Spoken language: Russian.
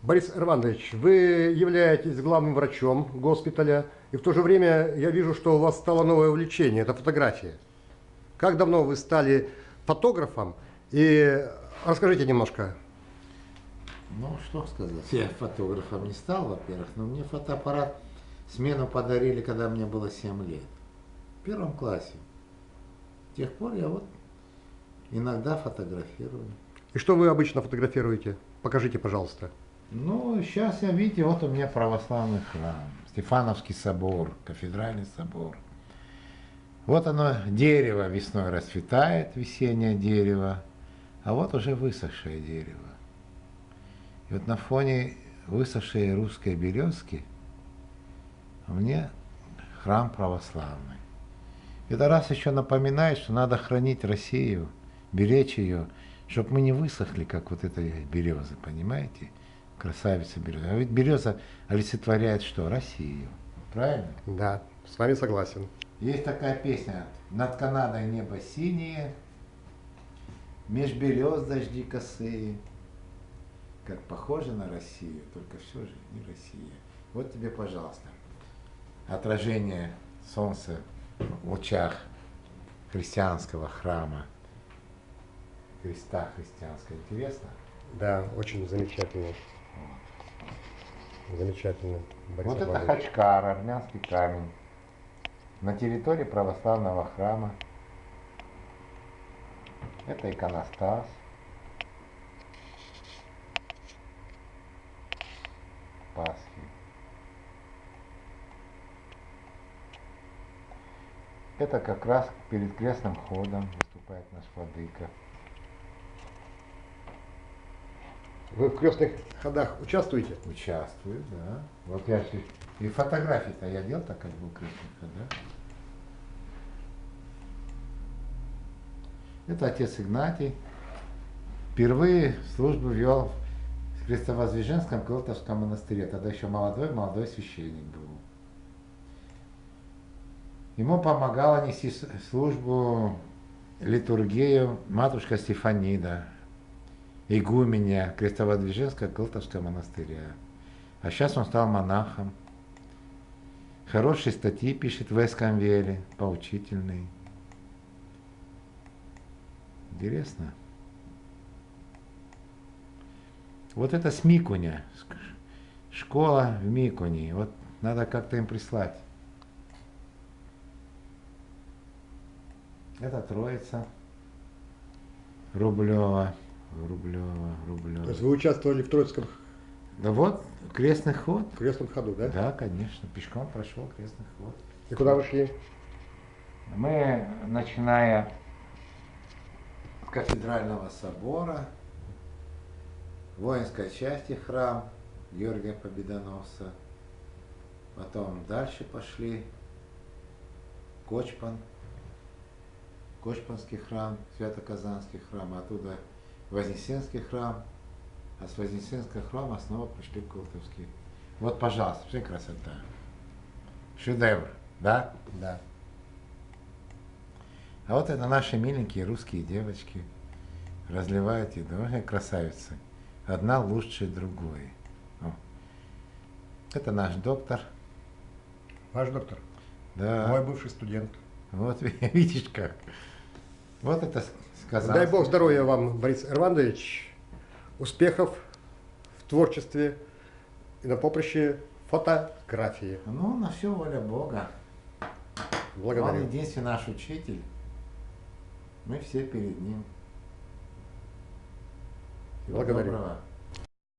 Борис Эрванович, вы являетесь главным врачом госпиталя, и в то же время я вижу, что у вас стало новое увлечение – это фотография. Как давно вы стали фотографом? И расскажите немножко. Ну, что сказать, я фотографом не стал, во-первых, но мне фотоаппарат смену подарили, когда мне было 7 лет, в 1 классе. С тех пор я вот иногда фотографирую. И что вы обычно фотографируете? Покажите, пожалуйста. Ну, сейчас я, видите, вот у меня православный храм, Стефановский собор, кафедральный собор. Вот оно, дерево весной расцветает, весеннее дерево, а вот уже высохшее дерево. И вот на фоне высохшей русской березки у меня храм православный. Это раз еще напоминает, что надо хранить Россию, беречь ее, чтобы мы не высохли, как вот эта береза, понимаете? Красавица береза. А ведь береза олицетворяет что? Россию. Правильно? Да, с вами согласен. Есть такая песня: «Над Канадой небо синее, меж берез дожди косые». Как похоже на Россию, только все же не Россия. Вот тебе, пожалуйста, отражение солнца в лучах христианского храма, креста христианского. Интересно? Да, очень замечательно. Замечательно. Борис Вот это Иванович. Хачкар, армянский камень, на территории православного храма. Это иконостас. Пасхи. Это как раз перед крестным ходом выступает наш владыка. Вы в крестных ходах участвуете? Участвую, да. Вот я и фотографии-то я делал так, как был крестных ходах. Это отец Игнатий. Впервые службу вел в Крестовоздвиженском Кылтовском монастыре. Тогда еще молодой священник был. Ему помогала нести службу, литургию матушка Стефанида, игуменья Крестовоздвиженского Кылтовского монастыря. А сейчас он стал монахом. Хорошие статьи пишет в Эскамвеле, поучительные. Интересно. Вот это с Микуня, школа в Микуне. Вот надо как-то им прислать. Это Троица. Рублева. То есть вы участвовали в Троицком Да вот, крестный ход. крестном ходу, да? Да, конечно, пешком прошел крестный ход. И куда вы шли? Мы, начиная с кафедрального собора, воинской части храм Георгия Победоносца, потом дальше пошли Кочпан, Кочпанский храм, Свято-Казанский храм, оттуда Вознесенский храм, а с Вознесенского храма снова пришли в Кылтовский. Вот, пожалуйста, все красота. Шедевр, да? Да. А вот это наши миленькие русские девочки разливают еду. Ой, красавицы. Одна лучше другой. О. Это наш доктор. Ваш доктор? Да. Мой бывший студент. Вот видишь как. Вот это сказал. Дай Бог здоровья вам, Борис Эрванович. Успехов в творчестве и на поприще фотографии. Ну, на все воля Бога. Благодарю. Он единственный наш учитель. Мы все перед ним. Всего Благодарю. доброго.